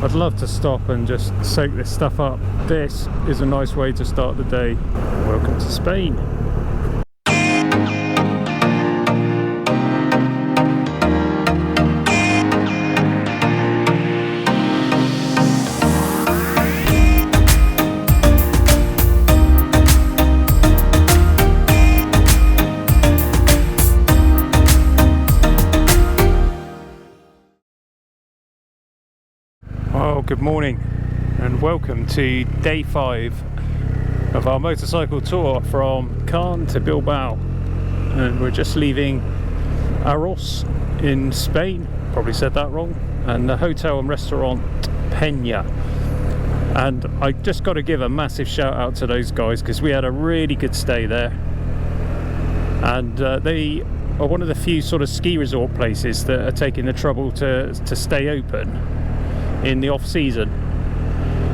I'd love to stop and just soak this stuff up. This is a nice way to start the day. Welcome to Spain. Well, good morning and welcome to day 5 of our motorcycle tour from Caen to Bilbao, and we're just leaving Arós in Spain, probably said that wrong, and the hotel and restaurant Peña. And I just got to give a massive shout out to those guys because we had a really good stay there, and they are one of the few sort of ski resort places that are taking the trouble to stay open in the off season.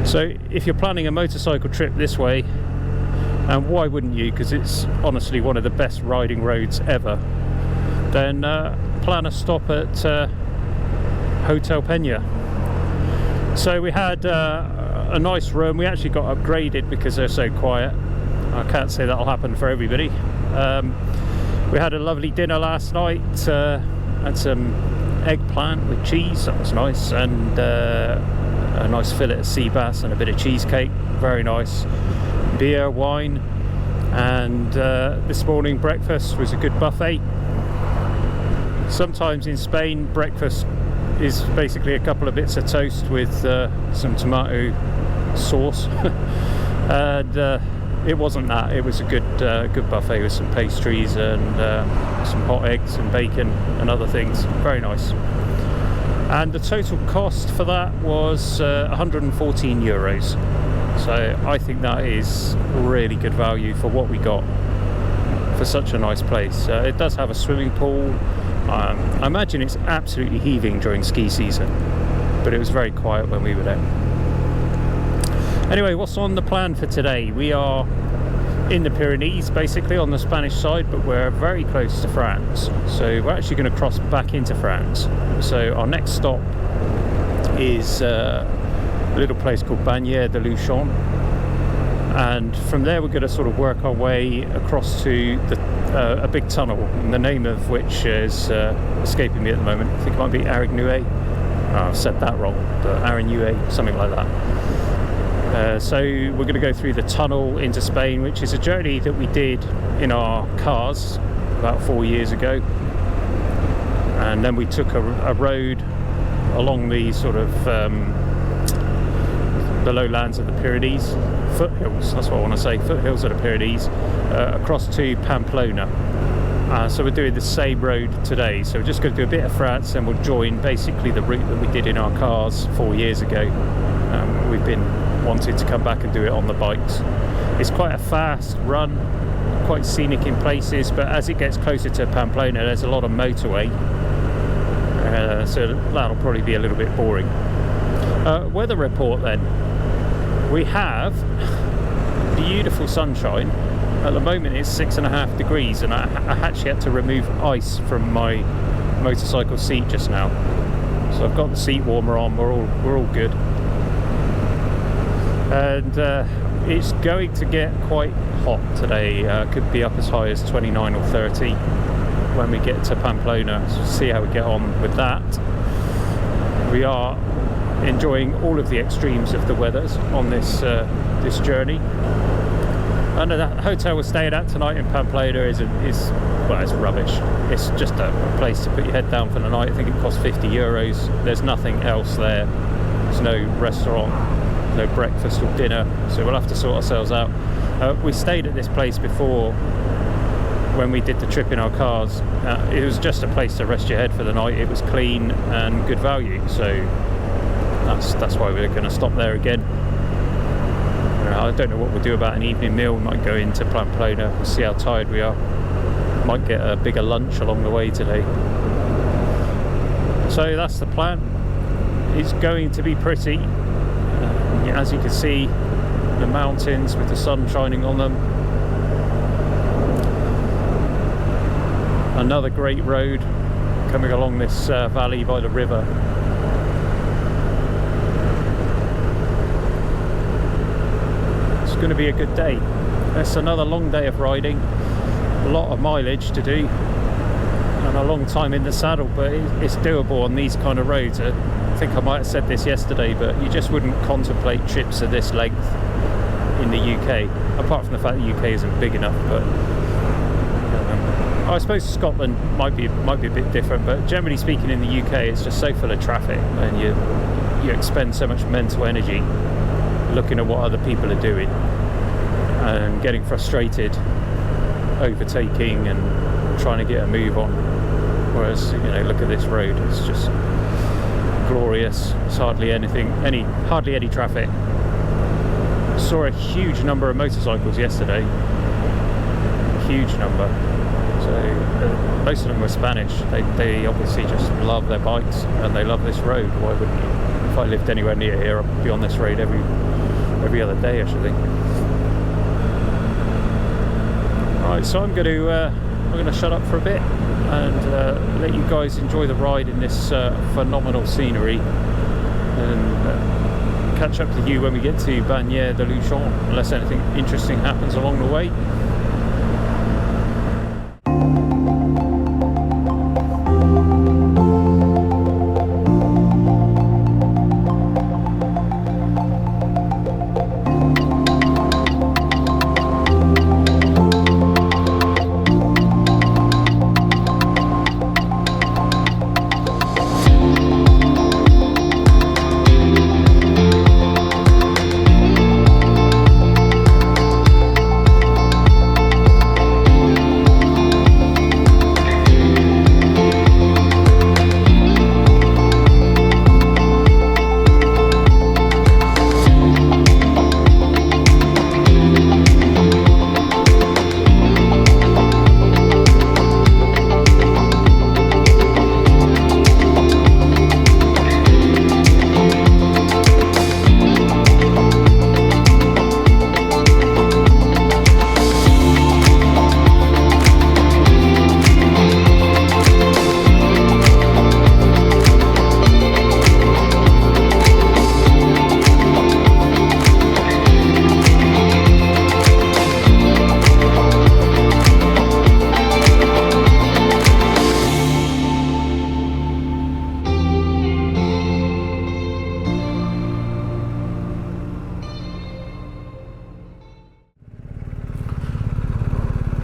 So if you're planning a motorcycle trip this way, and why wouldn't you, because it's honestly one of the best riding roads ever, then plan a stop at Hotel Peña. So we had a nice room. We actually got upgraded because they're so quiet. I can't say that'll happen for everybody. We had a lovely dinner last night, had some eggplant with cheese, that was nice, and a nice fillet of sea bass and a bit of cheesecake, very nice. Beer, wine, and this morning breakfast was a good buffet. Sometimes in Spain breakfast is basically a couple of bits of toast with some tomato sauce and it wasn't that. It was a good buffet with some pastries and some hot eggs and bacon and other things. Very nice. And the total cost for that was 114 euros. So I think that is really good value for what we got for such a nice place. It does have a swimming pool. I imagine it's absolutely heaving during ski season, but it was very quiet when we were there. Anyway, what's on the plan for today? We are in the Pyrenees, basically on the Spanish side, but we're very close to France. So we're actually going to cross back into France. So our next stop is a little place called Bagnères de Luchon. And from there we're going to sort of work our way across to a big tunnel, the name of which is escaping me at the moment. I think it might be Arán. Oh, I've said that wrong, but Arán, something like that. So we're going to go through the tunnel into Spain, which is a journey that we did in our cars about 4 years ago, and then we took a road along the sort of the lowlands of the Pyrenees, foothills, that's what I want to say, foothills of the Pyrenees, across to Pamplona. So we're doing the same road today, so we're just going to do a bit of France and we'll join basically the route that we did in our cars 4 years ago. We've been wanted to come back and do it on the bikes. It's quite a fast run, quite scenic in places, but as it gets closer to Pamplona there's a lot of motorway, so that'll probably be a little bit boring. Weather report then. We have beautiful sunshine. At the moment it's 6.5 degrees, and I actually had to remove ice from my motorcycle seat just now, so I've got the seat warmer on. We're all good. And it's going to get quite hot today. Could be up as high as 29 or 30 when we get to Pamplona. So see how we get on with that. We are enjoying all of the extremes of the weathers on this journey. And the hotel we're staying at tonight in Pamplona is well, it's rubbish. It's just a place to put your head down for the night. I think it costs 50 euros. There's nothing else there. There's no restaurant, no breakfast or dinner, so we'll have to sort ourselves out. We stayed at this place before when we did the trip in our cars. It was just a place to rest your head for the night. It was clean and good value, so that's why we're going to stop there again. I don't know what we'll do about an evening meal. We might go into Pamplona and see how tired we are. Might get a bigger lunch along the way today. So that's the plan. It's going to be pretty. As you can see, the mountains with the sun shining on them. Another great road coming along this valley by the river. going to be a good day. It's another long day of riding, a lot of mileage to do, and a long time in the saddle, but it's doable on these kind of roads. I think I might have said this yesterday, but you just wouldn't contemplate trips of this length in the UK, apart from the fact the UK isn't big enough. But I suppose Scotland might be a bit different, but generally speaking in the UK it's just so full of traffic, and you expend so much mental energy looking at what other people are doing and getting frustrated, overtaking and trying to get a move on. Whereas, you know, look at this road, it's just glorious. It's hardly any traffic. Saw a huge number of motorcycles yesterday, huge number. So most of them were Spanish. They obviously just love their bikes and they love this road. Why wouldn't you? If I lived anywhere near here, I'd be on this road every other day, I should think. Right, so I'm going to shut up for a bit and let you guys enjoy the ride in this phenomenal scenery, and catch up with you when we get to Bagnères de Luchon, unless anything interesting happens along the way.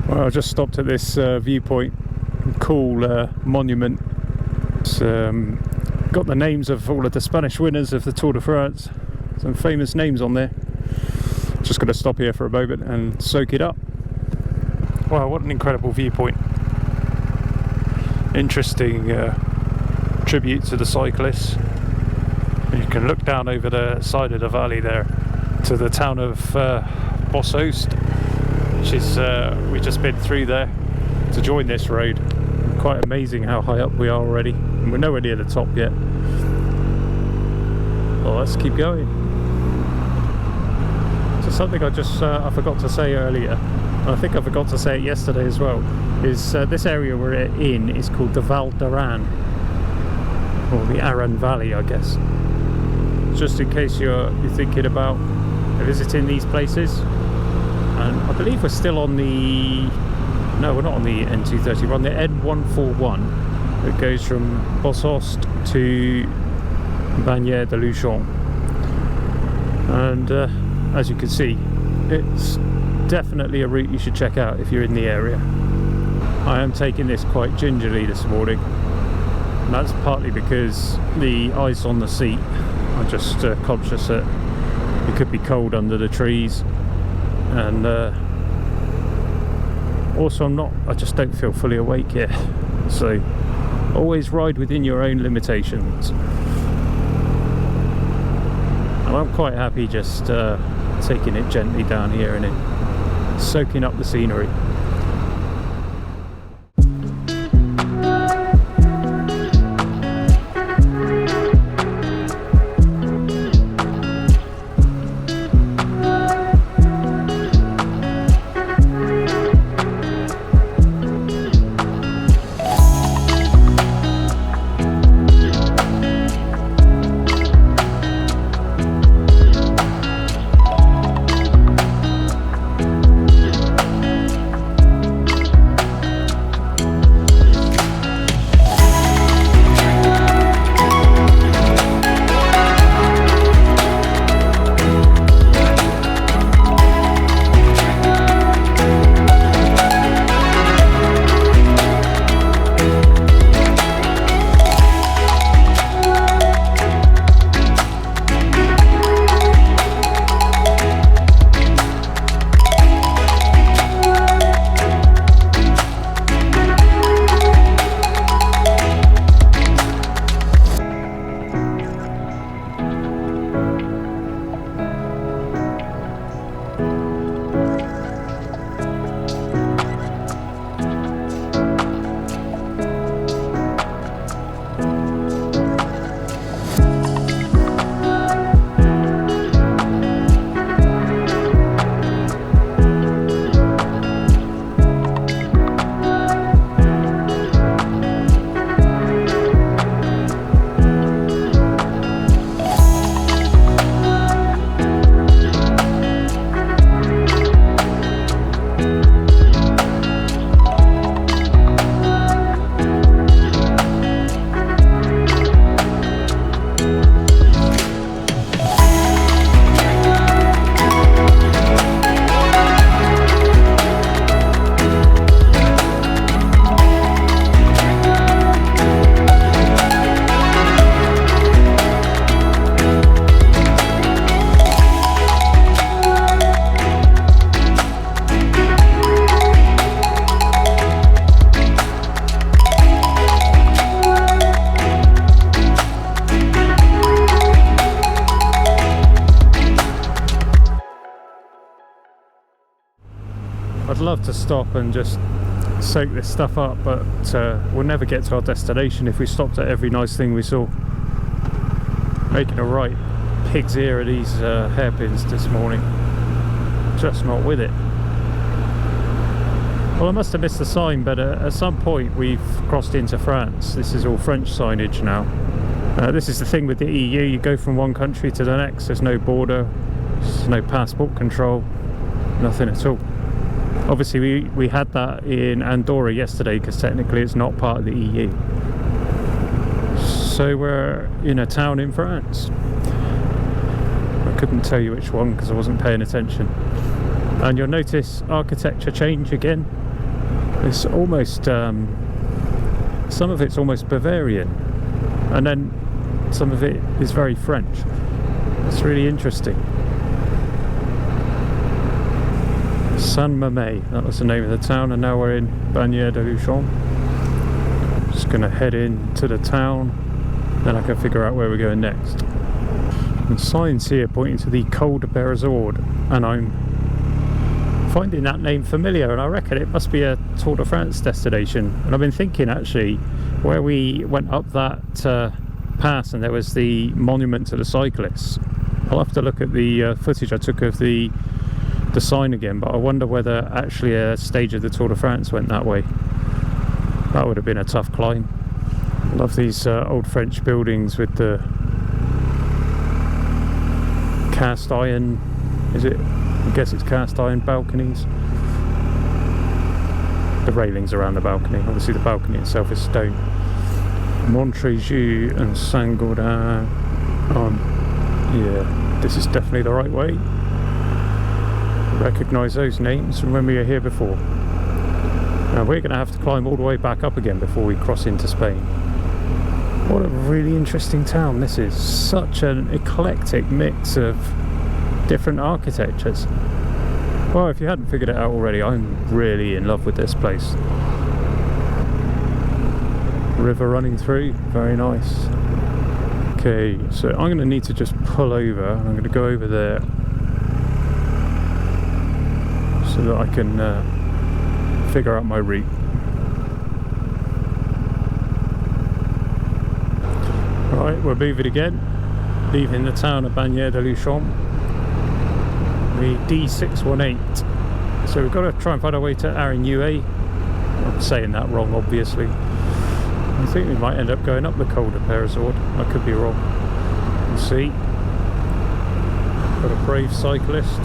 Well, I just stopped at this viewpoint, cool monument. It's got the names of all of the Spanish winners of the Tour de France, some famous names on there. Just going to stop here for a moment and soak it up. Wow, what an incredible viewpoint. Interesting tribute to the cyclists. You can look down over the side of the valley there to the town of Bossost, which is we've just been through there to join this road. Quite amazing how high up we are already, and we're nowhere near the top yet. Well, let's keep going. So something I forgot to say earlier, and I think I forgot to say it yesterday as well, is this area we're in is called the Val d'Arán, or the Arán Valley, I guess. Just in case you're thinking about visiting these places. And I believe we're still on the... No, we're not on the N230, we're on the N141 that goes from Bossost to Bagnères de Luchon. And as you can see, it's definitely a route you should check out if you're in the area. I am taking this quite gingerly this morning, and that's partly because the ice on the seat. I'm just conscious that it could be cold under the trees, and also I just don't feel fully awake here. So always ride within your own limitations, and I'm quite happy just taking it gently down here and soaking up the scenery. love to stop and just soak this stuff up, but we'll never get to our destination if we stopped at every nice thing we saw. Making a right pig's ear of these hairpins this morning. Just not with it. Well, I must have missed the sign, but at some point we've crossed into France. This is all French signage now. This is the thing with the EU, you go from one country to the next, there's no border, there's no passport control, nothing at all. Obviously we had that in Andorra yesterday because technically it's not part of the EU. So we're in a town in France. I couldn't tell you which one because I wasn't paying attention. And you'll notice architecture change again. It's almost, some of it's almost Bavarian, and then some of it is very French. It's really interesting. Saint-Mamé, that was the name of the town, and now we're in Bagnères de Luchon. Just going to head into the town, then I can figure out where we're going next. And signs here pointing to the Col de Beresord, and I'm finding that name familiar, and I reckon it must be a Tour de France destination. And I've been thinking actually, where we went up that pass and there was the monument to the cyclists, I'll have to look at the footage I took of the sign again, but I wonder whether actually a stage of the Tour de France went that way. That would have been a tough climb. I love these old French buildings with the cast iron, is it? I guess it's cast iron balconies. The railings around the balcony, obviously the balcony itself is stone. Montrejeu and Saint-Gaudin. Yeah, this is definitely the right way. Recognise those names from when we were here before. Now we're going to have to climb all the way back up again before we cross into Spain. What a really interesting town this is. Such an eclectic mix of different architectures. Well, if you hadn't figured it out already, I'm really in love with this place. River running through, very nice. Okay, so I'm going to need to just pull over, and I'm going to go over there so that I can figure out my route. Right, we're moving again, leaving the town of Bagnères de Luchon. The D618. So we've got to try and find our way to Arán Valley. I'm saying that wrong, obviously. I think we might end up going up the Col de Beresord. I could be wrong. We'll see. Got a brave cyclist.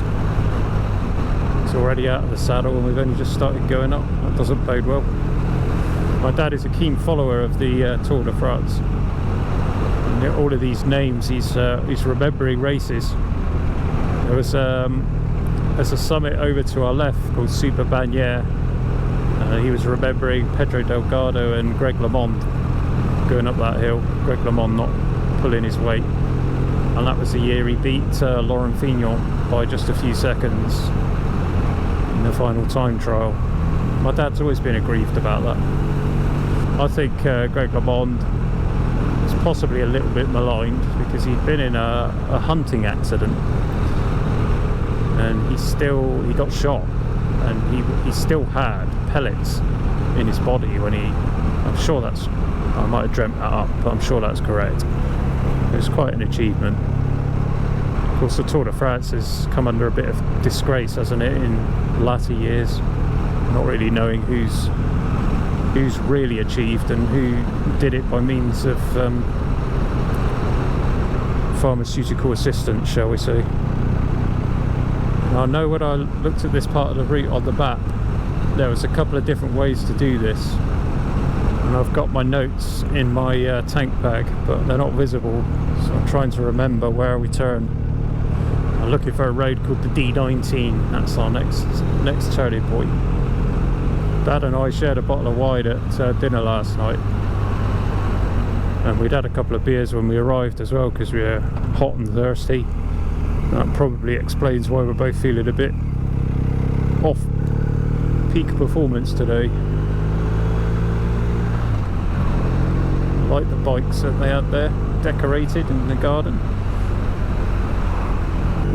He's already out of the saddle and we've only just started going up. That doesn't bode well. My dad is a keen follower of the Tour de France. And all of these names, he's remembering races. There was there's a summit over to our left called Super Bagnères. He was remembering Pedro Delgado and Greg LeMond going up that hill. Greg LeMond not pulling his weight. And that was the year he beat Laurent Fignon by just a few seconds in the final time trial. My dad's always been aggrieved about that. I think Greg LeMond was possibly a little bit maligned because he'd been in a hunting accident. And he got shot, and he still had pellets in his body when I'm sure that's, I might have dreamt that up, but I'm sure that's correct. It was quite an achievement. Of course, the Tour de France has come under a bit of disgrace, hasn't it, in latter years, not really knowing who's really achieved and who did it by means of pharmaceutical assistance, shall we say. I know when I looked at this part of the route on the map, there was a couple of different ways to do this, and I've got my notes in my tank bag, but they're not visible, so I'm trying to remember where we turn. I'm looking for a road called the D19. That's our next turning point. Dad and I shared a bottle of wine at dinner last night, and we'd had a couple of beers when we arrived as well because we were hot and thirsty. That probably explains why we're both feeling a bit off peak performance today. I like the bikes that they had there, decorated in the garden.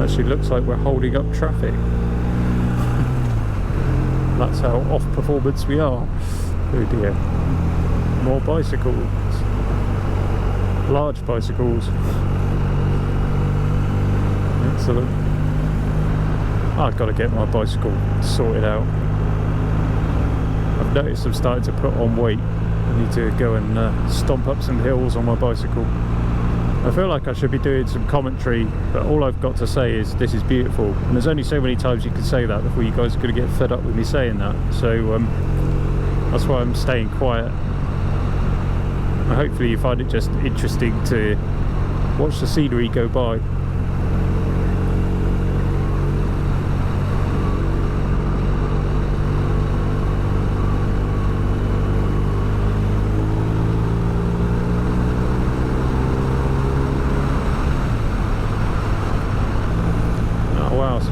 Actually looks like we're holding up traffic. That's how off performance we are. Oh dear. More bicycles. Large bicycles. Excellent. I've got to get my bicycle sorted out. I've noticed I'm starting to put on weight. I need to go and stomp up some hills on my bicycle. I feel like I should be doing some commentary, but all I've got to say is this is beautiful. And there's only so many times you can say that before you guys are going to get fed up with me saying that. So that's why I'm staying quiet. And hopefully you find it just interesting to watch the scenery go by.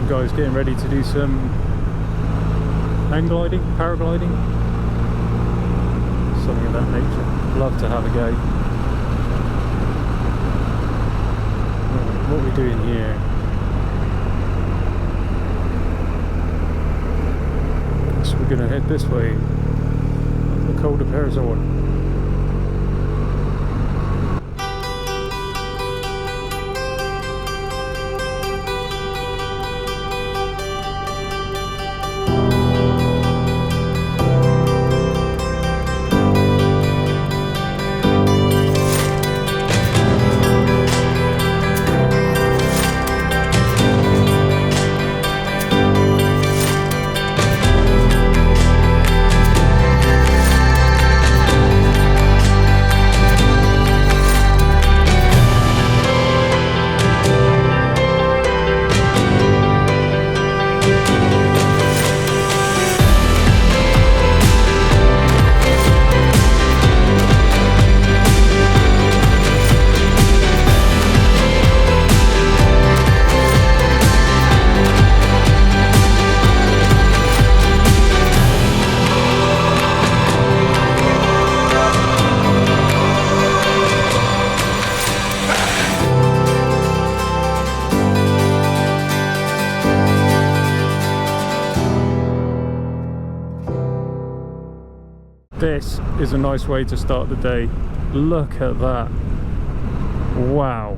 Guys getting ready to do some hang gliding, paragliding, something of that nature. Love to have a go. What are we doing here? So we're going to head this way. The colder pairs on. This is a nice way to start the day. Look at that. Wow.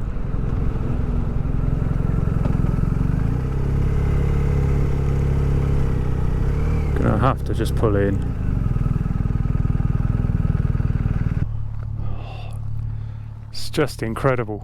Gonna have to just pull in. It's just incredible.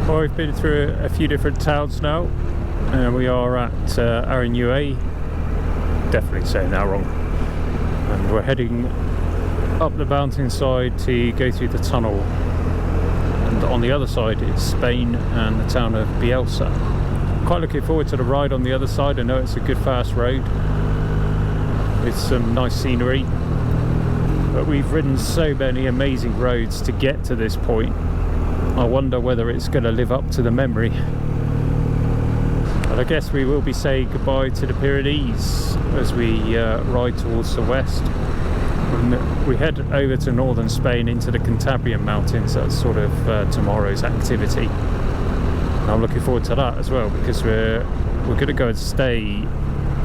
Well, we've been through a few different towns now, and we are at Arán Valley. Definitely saying that wrong. And we're heading up the mountainside to go through the tunnel. And on the other side is Spain and the town of Bielsa. Quite looking forward to the ride on the other side. I know it's a good fast road with some nice scenery. But we've ridden so many amazing roads to get to this point. I wonder whether it's going to live up to the memory. But I guess we will be saying goodbye to the Pyrenees as we ride towards the west. And we head over to northern Spain into the Cantabrian mountains. That's sort of tomorrow's activity. And I'm looking forward to that as well, because we're going to go and stay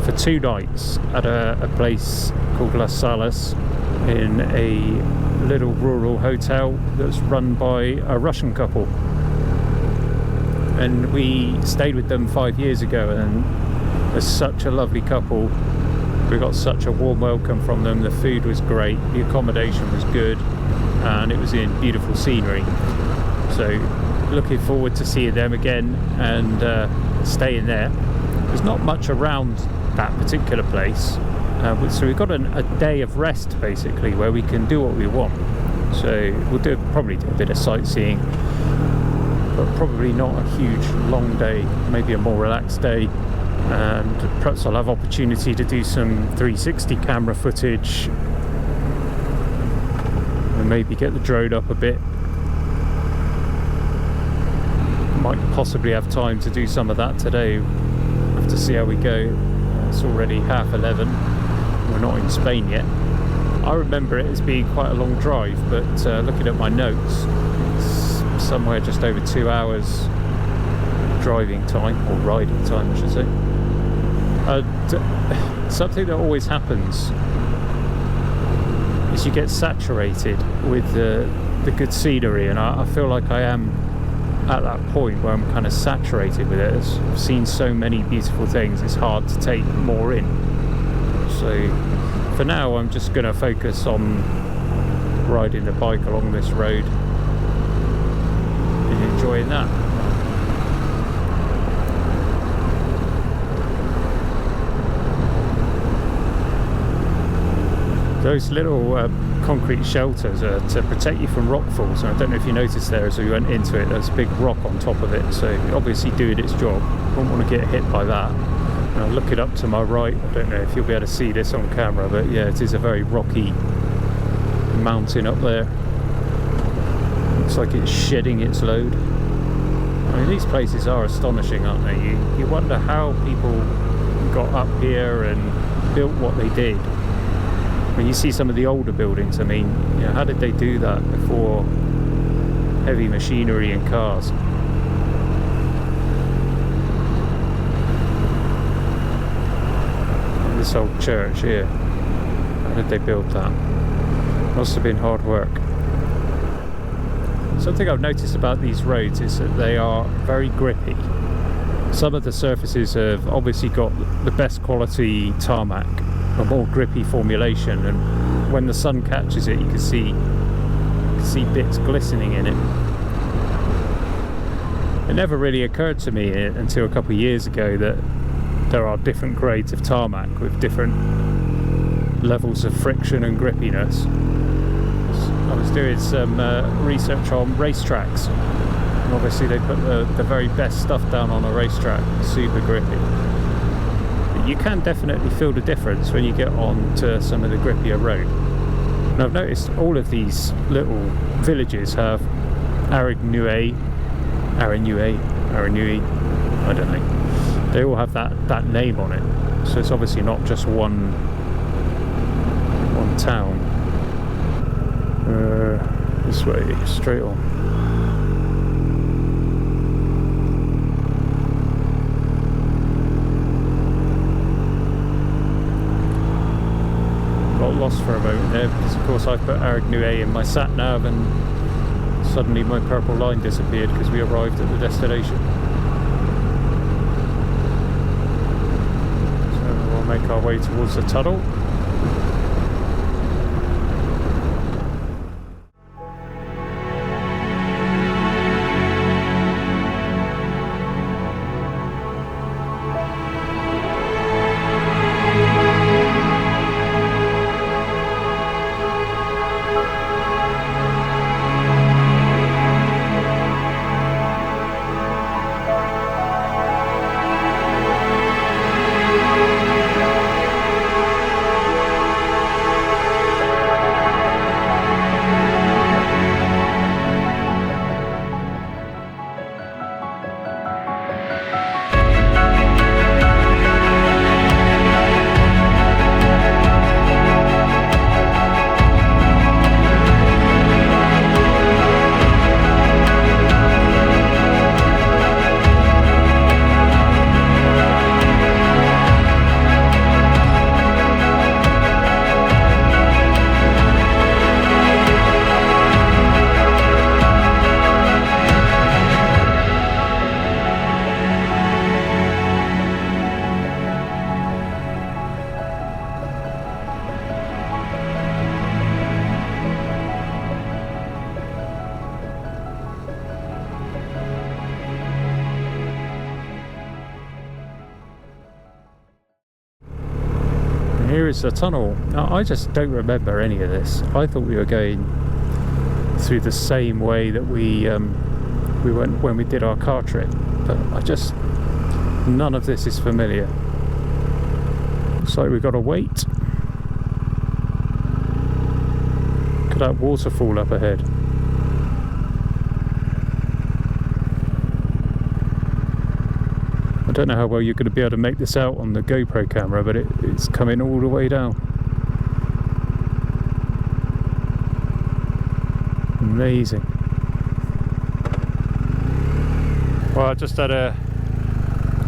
for 2 nights at a place called Las Salas in a little rural hotel that's run by a Russian couple, and we stayed with them 5 years ago, and they're such a lovely couple. We got such a warm welcome from them. The food was great, the accommodation was good, and it was in beautiful scenery. So looking forward to seeing them again and staying there. There's not much around that particular place. So we've got a day of rest basically where we can do what we want. So we'll probably do a bit of sightseeing, but probably not a huge long day, maybe a more relaxed day. And perhaps I'll have opportunity to do some 360 camera footage and maybe get the drone up a bit. Might possibly have time to do some of that today. We'll have to see how we go. It's already 11:30. We're not in Spain yet. I remember it as being quite a long drive, but looking at my notes, it's somewhere just over 2 hours driving time, or riding time I should say. Something that always happens is you get saturated with the good scenery, and I feel like I am at that point where I'm kind of saturated with it. I've seen so many beautiful things, it's hard to take more in. So for now I'm just going to focus on riding the bike along this road and enjoying that. Those little concrete shelters are to protect you from rockfalls, and I don't know if you noticed there as we went into it, there's a big rock on top of it, so obviously doing its job. I don't want to get hit by that. And I'll look it up to my right, I don't know if you'll be able to see this on camera, but yeah, it is a very rocky mountain up there. Looks like it's shedding its load. I mean, these places are astonishing, aren't they? You wonder how people got up here and built what they did. When you see some of the older buildings, I mean, you know, how did they do that before heavy machinery and cars? And this old church here, how did they build that? Must have been hard work. Something I've noticed about these roads is that they are very grippy. Some of the surfaces have obviously got the best quality tarmac, a more grippy formulation, and when the sun catches it you can see bits glistening in it. It never really occurred to me until a couple of years ago that there are different grades of tarmac with different levels of friction and grippiness. I was doing some research on racetracks, and obviously they put the very best stuff down on a racetrack, super grippy. You can definitely feel the difference when you get on to some of the grippier road. And I've noticed all of these little villages have Arán Valley, I don't know. They all have that name on it. So it's obviously not just one town. This way, straight on. Lost for a moment there because of course I put Arán Valley in my sat nav and suddenly my purple line disappeared because we arrived at the destination. So we'll make our way towards the tunnel. Here is the tunnel. Now, I just don't remember any of this. I thought we were going through the same way that we went when we did our car trip, but none of this is familiar. Looks like we've got to wait. Look at that waterfall up ahead. don't know how well you're going to be able to make this out on the GoPro camera, but it's coming all the way down. Amazing. Well, I just had a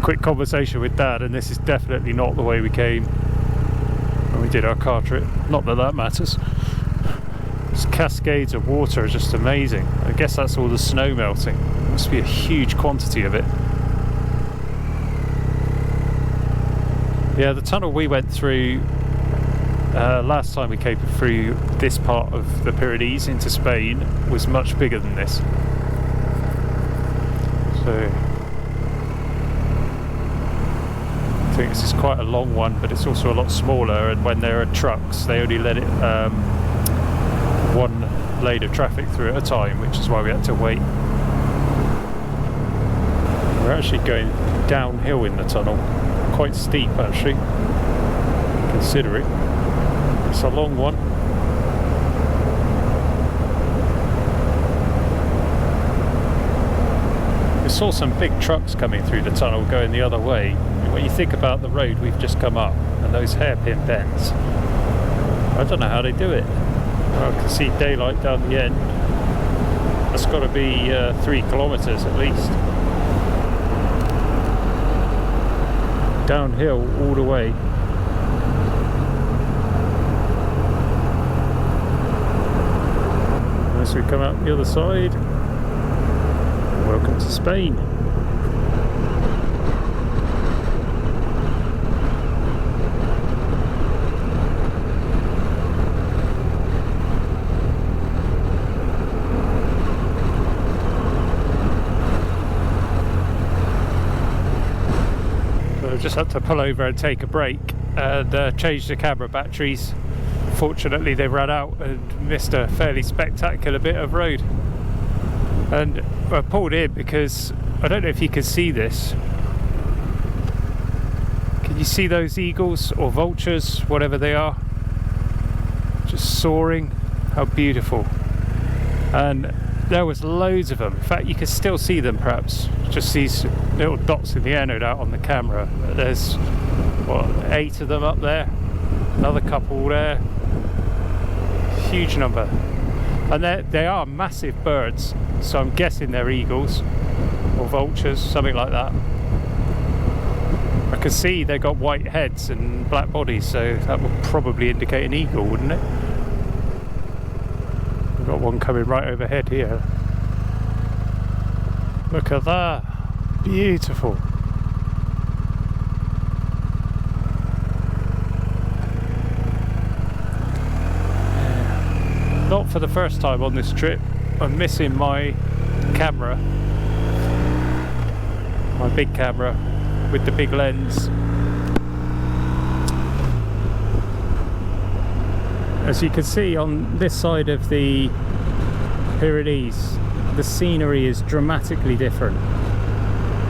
quick conversation with Dad, and this is definitely not the way we came when we did our car trip. Not that that matters. These cascades of water are just amazing. I guess that's all the snow melting. Must be a huge quantity of it. Yeah, the tunnel we went through last time we came through this part of the Pyrenees into Spain was much bigger than this. So I think this is quite a long one, but it's also a lot smaller, and when there are trucks they only let it one lane of traffic through at a time, which is why we had to wait. We're actually going downhill in the tunnel, quite steep actually, considering it's a long one. We saw some big trucks coming through the tunnel going the other way. When you think about the road we've just come up and those hairpin bends, I don't know how they do it. Well, I can see daylight down the end. That's got to be 3 kilometers at least. Downhill all the way. As we come out the other side, welcome to Spain. Just had to pull over and take a break and change the camera batteries. Fortunately they ran out and missed a fairly spectacular bit of road, and I pulled in because I don't know if you can see this. Can you see those eagles or vultures, whatever they are, just soaring? How beautiful. And there was loads of them. In fact, you can still see them, perhaps just these little dots in the air, no doubt, on the camera. There's what, 8 of them up there, another couple there, huge number, and they are massive birds, so I'm guessing they're eagles or vultures, something like that. I can see they've got white heads and black bodies, so that would probably indicate an eagle, wouldn't it? We've got one coming right overhead here. Look at that, beautiful. Not for the first time on this trip, I'm missing my camera, my big camera with the big lens. As you can see on this side of the Pyrenees, the scenery is dramatically different.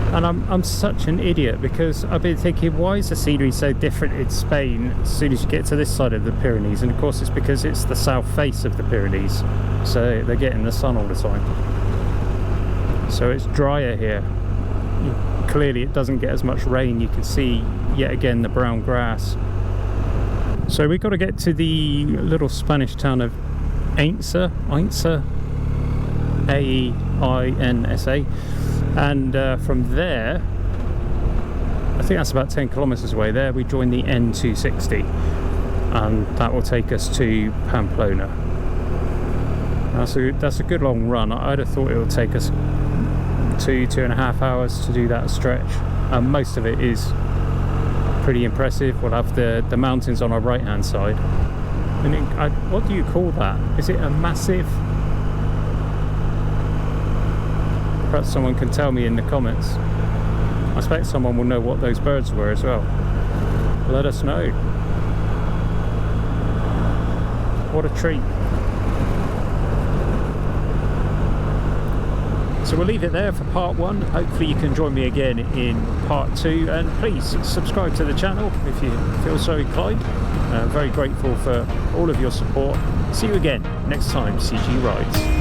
And I'm such an idiot, because I've been thinking, why is the scenery so different in Spain as soon as you get to this side of the Pyrenees? And of course it's because it's the south face of the Pyrenees, so they're getting the sun all the time. So it's drier here. Clearly it doesn't get as much rain. You can see yet again the brown grass. So we've got to get to the little Spanish town of Ainsa, A-E-I-N-S-A, and from there, I think that's about 10 kilometers away. There we join the N260, and that will take us to Pamplona. That's a good long run. I'd have thought it would take us 2.5 hours to do that stretch, and most of it is pretty impressive. We'll have the mountains on our right hand side, and what do you call that? Is it a massive? Perhaps someone can tell me in the comments. I expect someone will know what those birds were as well. Let us know. What a treat. So we'll leave it there for part 1. Hopefully you can join me again in part 2, and please subscribe to the channel if you feel so inclined. Very grateful for all of your support. See you again next time, CG Rides.